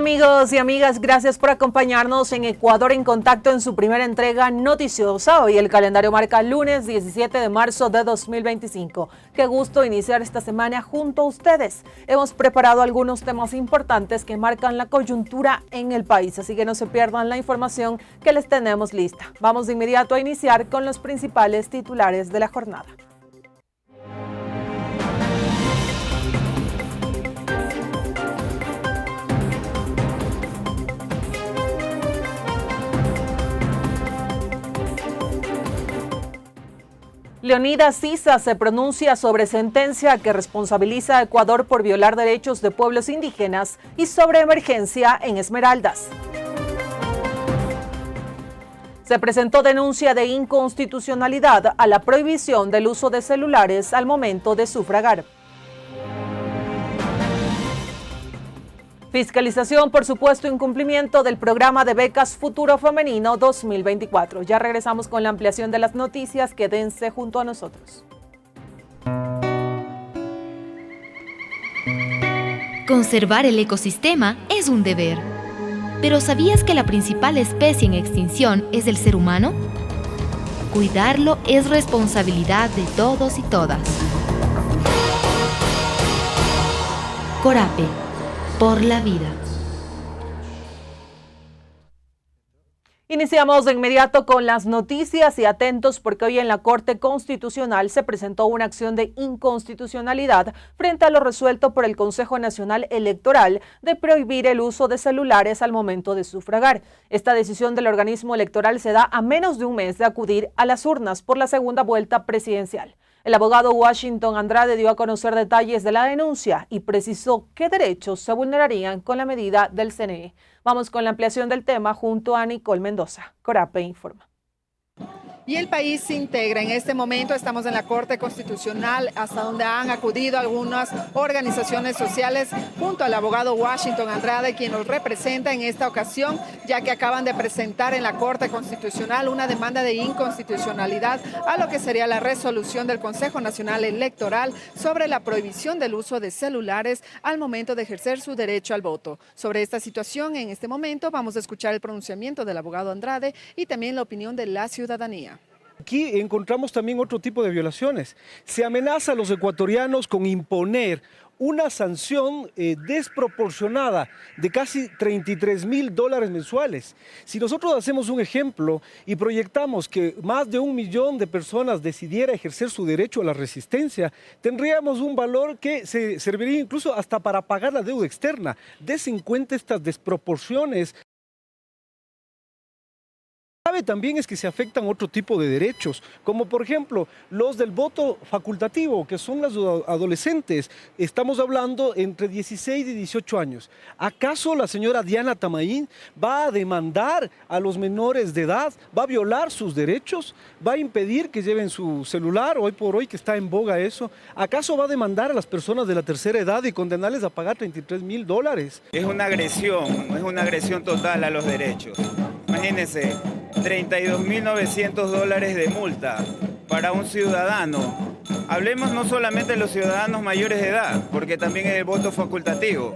Amigos y amigas, gracias por acompañarnos en Ecuador en Contacto en su primera entrega noticiosa. Hoy el calendario marca lunes 17 de marzo de 2025. Qué gusto iniciar esta semana junto a ustedes. Hemos preparado algunos temas importantes que marcan la coyuntura en el país, así que no se pierdan la información que les tenemos lista. Vamos de inmediato a iniciar con los principales titulares de la jornada. Leonidas Sisa se pronuncia sobre sentencia que responsabiliza a Ecuador por violar derechos de pueblos indígenas y sobre emergencia en Esmeraldas. Se presentó denuncia de inconstitucionalidad a la prohibición del uso de celulares al momento de sufragar. Fiscalización por supuesto incumplimiento del programa de becas Futuro Femenino 2024. Ya regresamos con la ampliación de las noticias. Quédense junto a nosotros. Conservar el ecosistema es un deber. ¿Pero sabías que la principal especie en extinción es el ser humano? Cuidarlo es responsabilidad de todos y todas. Corape. Por la vida. Iniciamos de inmediato con las noticias y atentos porque hoy en la Corte Constitucional se presentó una acción de inconstitucionalidad frente a lo resuelto por el Consejo Nacional Electoral de prohibir el uso de celulares al momento de sufragar. Esta decisión del organismo electoral se da a menos de un mes de acudir a las urnas por la segunda vuelta presidencial. El abogado Washington Andrade dio a conocer detalles de la denuncia y precisó qué derechos se vulnerarían con la medida del CNE. Vamos con la ampliación del tema junto a Nicole Mendoza. Corape informa. Y el país se integra. En este momento estamos en la Corte Constitucional, hasta donde han acudido algunas organizaciones sociales junto al abogado Washington Andrade, quien nos representa en esta ocasión, ya que acaban de presentar en la Corte Constitucional una demanda de inconstitucionalidad a lo que sería la resolución del Consejo Nacional Electoral sobre la prohibición del uso de celulares al momento de ejercer su derecho al voto. Sobre esta situación, en este momento vamos a escuchar el pronunciamiento del abogado Andrade y también la opinión de la ciudadanía. Aquí encontramos también otro tipo de violaciones. Se amenaza a los ecuatorianos con imponer una sanción desproporcionada de casi $33.000 mensuales. Si nosotros hacemos un ejemplo y proyectamos que más de 1 millón de personas decidiera ejercer su derecho a la resistencia, tendríamos un valor que se serviría incluso hasta para pagar la deuda externa. Des en cuenta estas desproporciones. Sabe también es que se afectan otro tipo de derechos, como por ejemplo los del voto facultativo, que son los adolescentes. Estamos hablando entre 16 y 18 años. ¿Acaso la señora Diana Tamaín va a demandar a los menores de edad? ¿Va a violar sus derechos? ¿Va a impedir que lleven su celular, hoy por hoy que está en boga eso? ¿Acaso va a demandar a las personas de la tercera edad y condenarles a pagar $33.000? Es una agresión total a los derechos. Imagínense, $32.900 de multa para un ciudadano. Hablemos no solamente de los ciudadanos mayores de edad, porque también es el voto facultativo,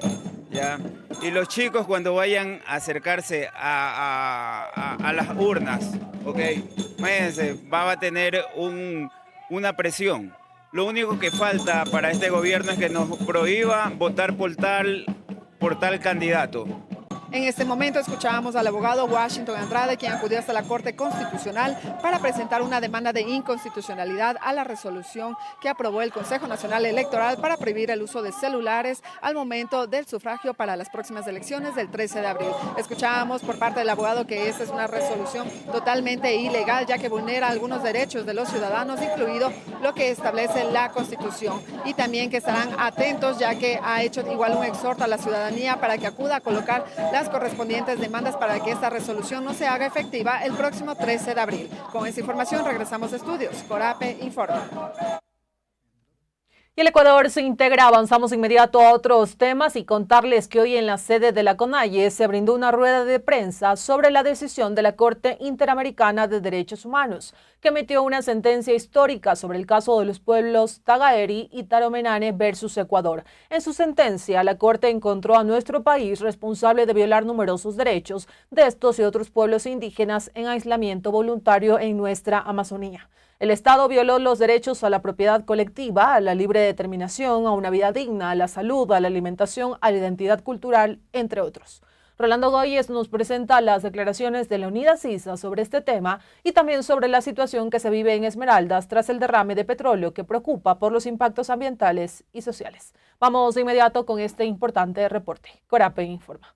¿ya? Y los chicos cuando vayan a acercarse a las urnas, ¿ok? Imagínense, va a tener una presión. Lo único que falta para este gobierno es que nos prohíba votar por tal candidato. En este momento escuchábamos al abogado Washington Andrade, quien acudió hasta la Corte Constitucional para presentar una demanda de inconstitucionalidad a la resolución que aprobó el Consejo Nacional Electoral para prohibir el uso de celulares al momento del sufragio para las próximas elecciones del 13 de abril. Escuchábamos por parte del abogado que esta es una resolución totalmente ilegal, ya que vulnera algunos derechos de los ciudadanos, incluido lo que establece la Constitución, y también que estarán atentos, ya que ha hecho igual un exhorto a la ciudadanía para que acuda a colocar las correspondientes demandas para que esta resolución no se haga efectiva el próximo 13 de abril. Con esta información regresamos a estudios. Corape informa. Y el Ecuador se integra. Avanzamos inmediato a otros temas y contarles que hoy en la sede de la CONAIE se brindó una rueda de prensa sobre la decisión de la Corte Interamericana de Derechos Humanos, que emitió una sentencia histórica sobre el caso de los pueblos Tagaeri y Taromenane versus Ecuador. En su sentencia, la Corte encontró a nuestro país responsable de violar numerosos derechos de estos y otros pueblos indígenas en aislamiento voluntario en nuestra Amazonía. El Estado violó los derechos a la propiedad colectiva, a la libre determinación, a una vida digna, a la salud, a la alimentación, a la identidad cultural, entre otros. Rolando Goyes nos presenta las declaraciones de Leonidas Issa sobre este tema y también sobre la situación que se vive en Esmeraldas tras el derrame de petróleo que preocupa por los impactos ambientales y sociales. Vamos de inmediato con este importante reporte. Corape informa.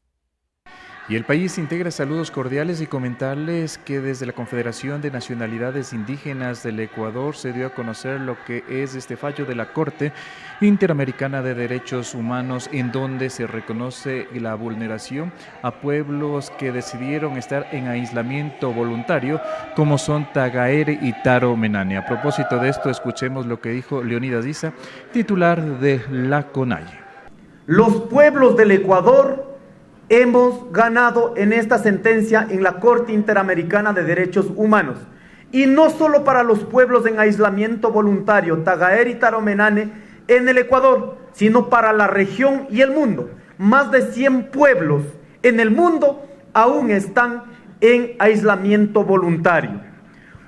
Y el país integra saludos cordiales y comentarles que desde la Confederación de Nacionalidades Indígenas del Ecuador se dio a conocer lo que es este fallo de la Corte Interamericana de Derechos Humanos, en donde se reconoce la vulneración a pueblos que decidieron estar en aislamiento voluntario, como son Tagaeri y Taromenane. A propósito de esto, escuchemos lo que dijo Leonidas Issa, titular de la CONAIE. Los pueblos del Ecuador hemos ganado en esta sentencia en la Corte Interamericana de Derechos Humanos. Y no solo para los pueblos en aislamiento voluntario, Tagaeri y Taromenane, en el Ecuador, sino para la región y el mundo. Más de 100 pueblos en el mundo aún están en aislamiento voluntario.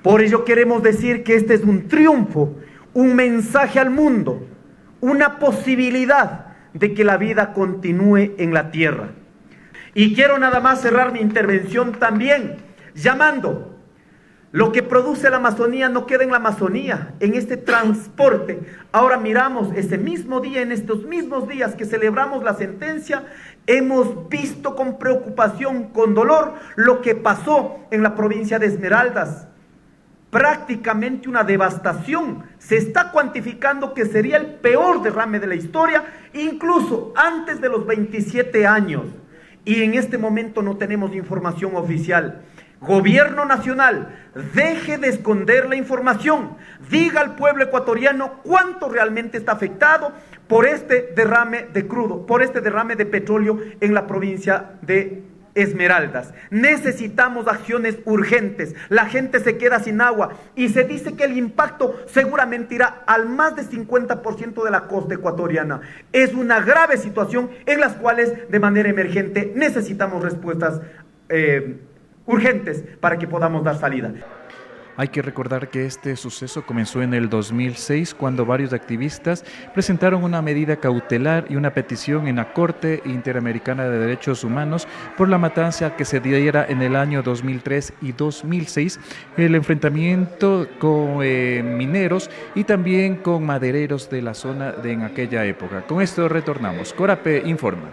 Por ello queremos decir que este es un triunfo, un mensaje al mundo, una posibilidad de que la vida continúe en la tierra. Y quiero nada más cerrar mi intervención también llamando: lo que produce la Amazonía no queda en la Amazonía, en este transporte. Ahora miramos ese mismo día, en estos mismos días que celebramos la sentencia, hemos visto con preocupación, con dolor, lo que pasó en la provincia de Esmeraldas. Prácticamente una devastación. Se está cuantificando que sería el peor derrame de la historia, incluso antes de los 27 años. Y en este momento no tenemos información oficial. Gobierno nacional, deje de esconder la información. Diga al pueblo ecuatoriano cuánto realmente está afectado por este derrame de crudo, por este derrame de petróleo en la provincia de Esmeraldas. Necesitamos acciones urgentes. La gente se queda sin agua y se dice que el impacto seguramente irá al más de 50% de la costa ecuatoriana. Es una grave situación en las cuales de manera emergente necesitamos respuestas urgentes para que podamos dar salida. Hay que recordar que este suceso comenzó en el 2006, cuando varios activistas presentaron una medida cautelar y una petición en la Corte Interamericana de Derechos Humanos por la matanza que se diera en el año 2003 y 2006, el enfrentamiento con mineros y también con madereros de la zona en aquella época. Con esto retornamos. Corape informa.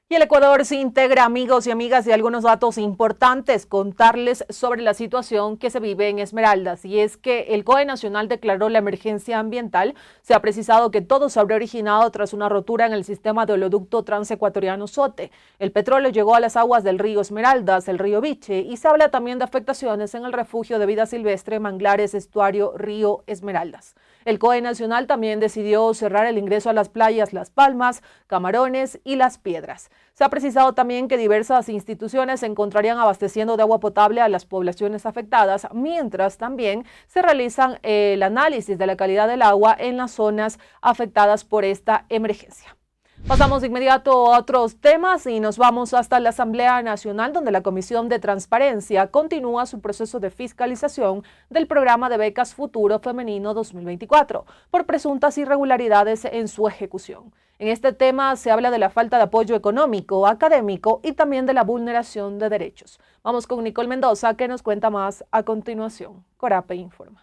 Y el Ecuador se integra, amigos y amigas, y algunos datos importantes contarles sobre la situación que se vive en Esmeraldas. Y es que el COE Nacional declaró la emergencia ambiental. Se ha precisado que todo se habría originado tras una rotura en el sistema de oleoducto transecuatoriano Sote. El petróleo llegó a las aguas del río Esmeraldas, el río Biche, y se habla también de afectaciones en el refugio de vida silvestre Manglares Estuario Río Esmeraldas. El COE Nacional también decidió cerrar el ingreso a las playas Las Palmas, Camarones y Las Piedras. Se ha precisado también que diversas instituciones se encontrarían abasteciendo de agua potable a las poblaciones afectadas, mientras también se realizan el análisis de la calidad del agua en las zonas afectadas por esta emergencia. Pasamos de inmediato a otros temas y nos vamos hasta la Asamblea Nacional, donde la Comisión de Transparencia continúa su proceso de fiscalización del programa de becas Futuro Femenino 2024 por presuntas irregularidades en su ejecución. En este tema se habla de la falta de apoyo económico, académico y también de la vulneración de derechos. Vamos con Nicole Mendoza, que nos cuenta más a continuación. Corape informa.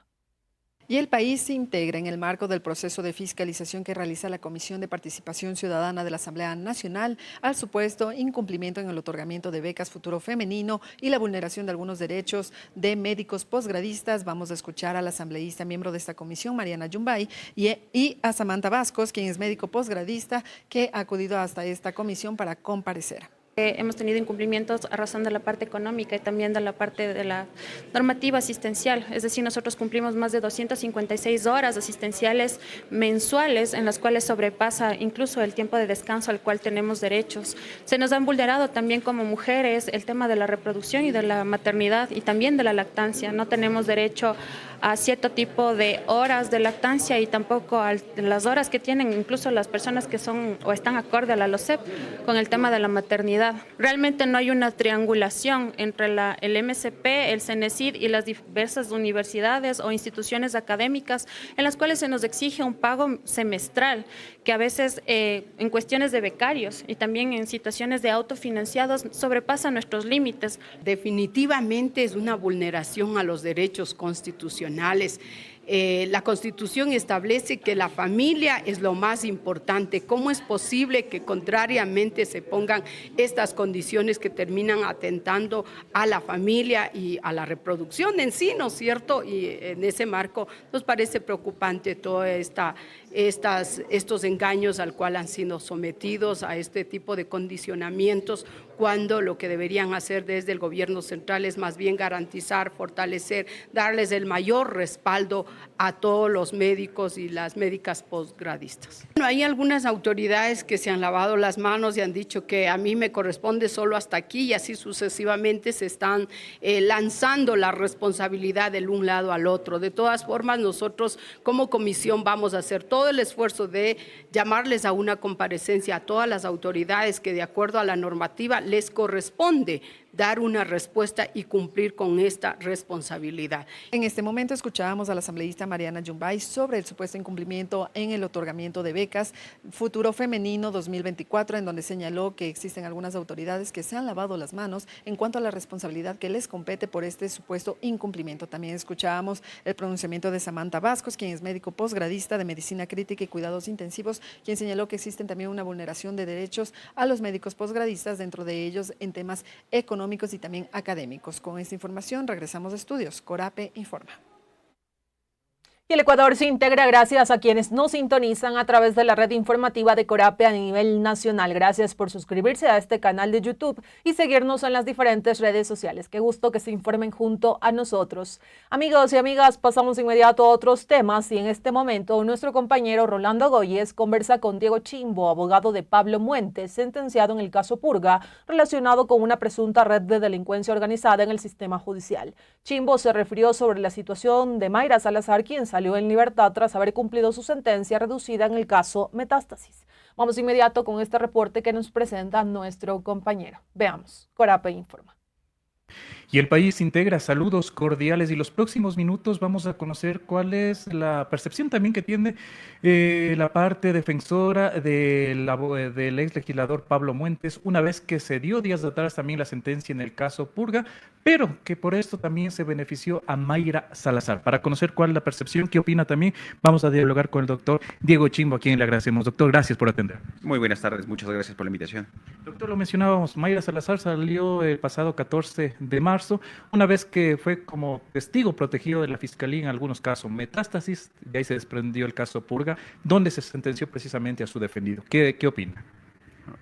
Y el país se integra en el marco del proceso de fiscalización que realiza la Comisión de Participación Ciudadana de la Asamblea Nacional al supuesto incumplimiento en el otorgamiento de becas Futuro Femenino y la vulneración de algunos derechos de médicos posgradistas. Vamos a escuchar a la asambleísta miembro de esta comisión, Mariana Yumbay, y a Samantha Vascos, quien es médico posgradista, que ha acudido hasta esta comisión para comparecer. Hemos tenido incumplimientos a razón de la parte económica y también de la parte de la normativa asistencial. Es decir, nosotros cumplimos más de 256 horas asistenciales mensuales en las cuales sobrepasa incluso el tiempo de descanso al cual tenemos derechos. Se nos han vulnerado también como mujeres el tema de la reproducción y de la maternidad y también de la lactancia. No tenemos derecho a cierto tipo de horas de lactancia y tampoco a las horas que tienen incluso las personas que son o están acorde a la LOCEP con el tema de la maternidad. Realmente no hay una triangulación entre el MSP, el CENESID y las diversas universidades o instituciones académicas en las cuales se nos exige un pago semestral, que a veces en cuestiones de becarios y también en situaciones de autofinanciados sobrepasa nuestros límites. Definitivamente es una vulneración a los derechos constitucionales. La Constitución establece que la familia es lo más importante. ¿Cómo es posible que contrariamente se pongan estas condiciones que terminan atentando a la familia y a la reproducción en sí, ¿no es cierto? Y en ese marco nos parece preocupante todos estos engaños al cual han sido sometidos, a este tipo de condicionamientos, cuando lo que deberían hacer desde el gobierno central es más bien garantizar, fortalecer, darles el mayor respaldo a todos los médicos y las médicas posgradistas. Bueno, hay algunas autoridades que se han lavado las manos y han dicho que a mí me corresponde solo hasta aquí, y así sucesivamente se están lanzando la responsabilidad del un lado al otro. De todas formas, nosotros como comisión vamos a hacer todo el esfuerzo de llamarles a una comparecencia a todas las autoridades que de acuerdo a la normativa les corresponde dar una respuesta y cumplir con esta responsabilidad. En este momento escuchábamos a la asambleísta Mariana Yumbay sobre el supuesto incumplimiento en el otorgamiento de becas Futuro Femenino 2024, en donde señaló que existen algunas autoridades que se han lavado las manos en cuanto a la responsabilidad que les compete por este supuesto incumplimiento. También escuchábamos el pronunciamiento de Samantha Vascos, quien es médico posgradista de Medicina Crítica y Cuidados Intensivos, quien señaló que existen también una vulneración de derechos a los médicos posgradistas, dentro de ellos en temas económicos y también académicos. Con esta información regresamos a estudios. Corape informa. Y el Ecuador se integra gracias a quienes nos sintonizan a través de la red informativa de Corape a nivel nacional. Gracias por suscribirse a este canal de YouTube y seguirnos en las diferentes redes sociales. Qué gusto que se informen junto a nosotros. Amigos y amigas, pasamos inmediato a otros temas y en este momento nuestro compañero Rolando Goyes conversa con Diego Chimbo, abogado de Pablo Muentes, sentenciado en el caso Purga, relacionado con una presunta red de delincuencia organizada en el sistema judicial. Chimbo se refirió sobre la situación de Mayra Salazar, quien salió en libertad tras haber cumplido su sentencia reducida en el caso Metástasis. Vamos inmediato con este reporte que nos presenta nuestro compañero. Veamos, Corape informa. Y el país integra saludos cordiales y los próximos minutos vamos a conocer cuál es la percepción también que tiene la parte defensora del ex legislador Pablo Muentes, una vez que se dio días atrás también la sentencia en el caso Purga, pero que por esto también se benefició a Mayra Salazar. Para conocer cuál es la percepción, qué opina también, vamos a dialogar con el doctor Diego Chimbo, a quien le agradecemos. Doctor, gracias por atender. Muy buenas tardes, muchas gracias por la invitación. Doctor, lo mencionábamos, Mayra Salazar salió el pasado 14 de marzo, una vez que fue como testigo protegido de la Fiscalía en algunos casos Metástasis, de ahí se desprendió el caso Purga, donde se sentenció precisamente a su defendido. ¿Qué opina?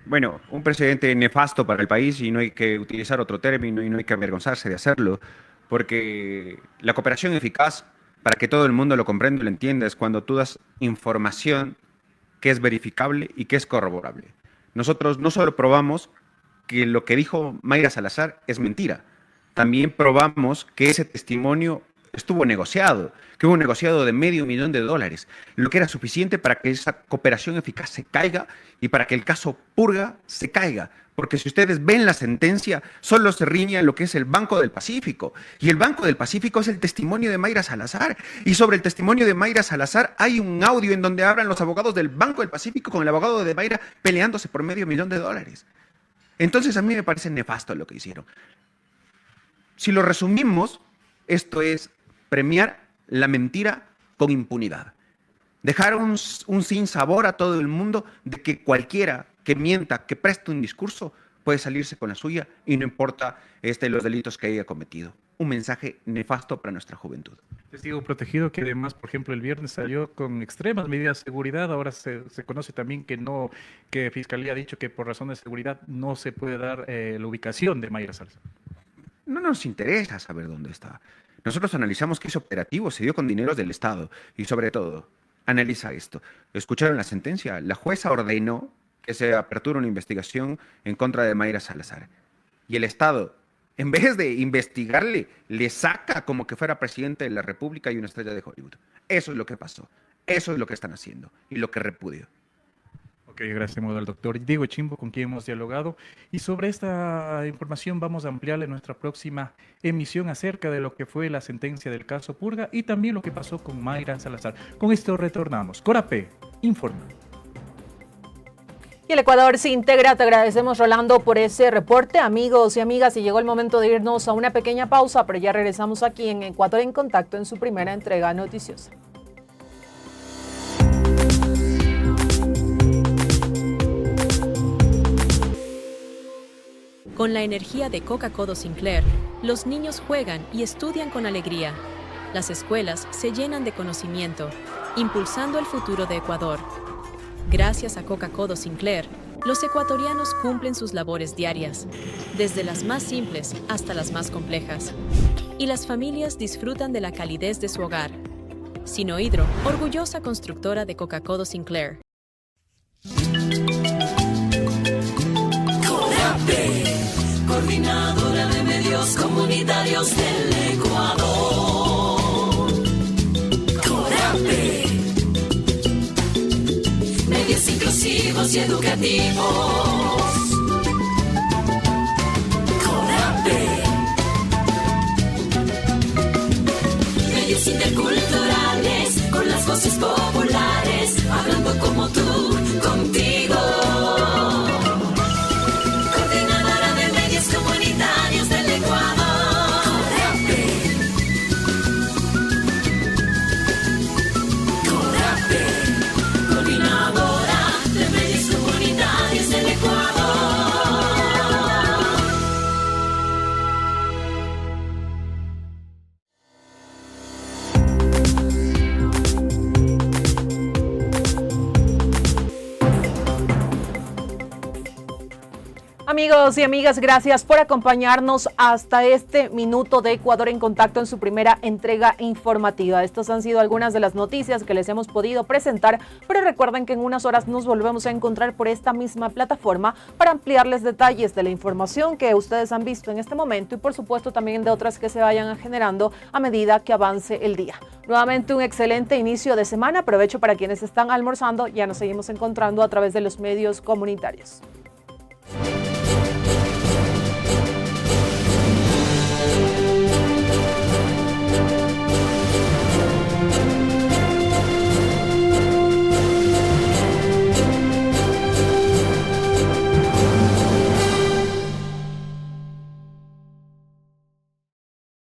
Bueno, un precedente nefasto para el país y no hay que utilizar otro término y no hay que avergonzarse de hacerlo, porque la cooperación eficaz, para que todo el mundo lo comprenda y lo entienda, es cuando tú das información que es verificable y que es corroborable. Nosotros no solo probamos que lo que dijo Mayra Salazar es mentira, también probamos que ese testimonio estuvo negociado, que hubo un negociado de $500,000, lo que era suficiente para que esa cooperación eficaz se caiga y para que el caso Purga se caiga. Porque si ustedes ven la sentencia, solo se riña en lo que es el Banco del Pacífico. Y el Banco del Pacífico es el testimonio de Mayra Salazar. Y sobre el testimonio de Mayra Salazar hay un audio en donde hablan los abogados del Banco del Pacífico con el abogado de Mayra peleándose por $500,000. Entonces a mí me parece nefasto lo que hicieron. Si lo resumimos, esto es premiar la mentira con impunidad. Dejar un sinsabor a todo el mundo de que cualquiera que mienta, que preste un discurso, puede salirse con la suya y no importa los delitos que haya cometido. Un mensaje nefasto para nuestra juventud. Testigo protegido que además, por ejemplo, el viernes salió con extremas medidas de seguridad. Ahora se conoce también que Fiscalía ha dicho que por razones de seguridad no se puede dar la ubicación de Mayra Salazar. No nos interesa saber dónde está. Nosotros analizamos que ese operativo se dio con dineros del Estado y sobre todo, analiza esto. ¿Escucharon la sentencia? La jueza ordenó que se aperture una investigación en contra de Mayra Salazar. Y el Estado, en vez de investigarle, le saca como que fuera presidente de la República y una estrella de Hollywood. Eso es lo que pasó. Eso es lo que están haciendo y lo que repudio. Ok, gracias al doctor Diego Chimbo, con quien hemos dialogado. Y sobre esta información vamos a ampliarle nuestra próxima emisión acerca de lo que fue la sentencia del caso Purga y también lo que pasó con Mayra Salazar. Con esto retornamos. Corape informa. Y el Ecuador se integra. Te agradecemos, Rolando, por ese reporte. Amigos y amigas, y llegó el momento de irnos a una pequeña pausa, pero ya regresamos aquí en Ecuador en Contacto en su primera entrega noticiosa. Con la energía de Coca-Cola Sinclair, los niños juegan y estudian con alegría. Las escuelas se llenan de conocimiento, impulsando el futuro de Ecuador. Gracias a Coca-Cola Sinclair, los ecuatorianos cumplen sus labores diarias, desde las más simples hasta las más complejas. Y las familias disfrutan de la calidez de su hogar. Sinohydro, orgullosa constructora de Coca-Cola Sinclair. Coordinadora de Medios Comunitarios del Ecuador. Corape. Medios inclusivos y educativos. Corape. Medios interculturales con las voces populares, hablando como tú, contigo. Comunitarios del Ecuador. Corape. Coordinadora de Medios Comunitarios del Ecuador. Amigos y amigas, gracias por acompañarnos hasta este minuto de Ecuador en Contacto en su primera entrega informativa. Estas han sido algunas de las noticias que les hemos podido presentar, pero recuerden que en unas horas nos volvemos a encontrar por esta misma plataforma para ampliarles detalles de la información que ustedes han visto en este momento y por supuesto también de otras que se vayan generando a medida que avance el día. Nuevamente un excelente inicio de semana. Aprovecho para quienes están almorzando, ya nos seguimos encontrando a través de los medios comunitarios.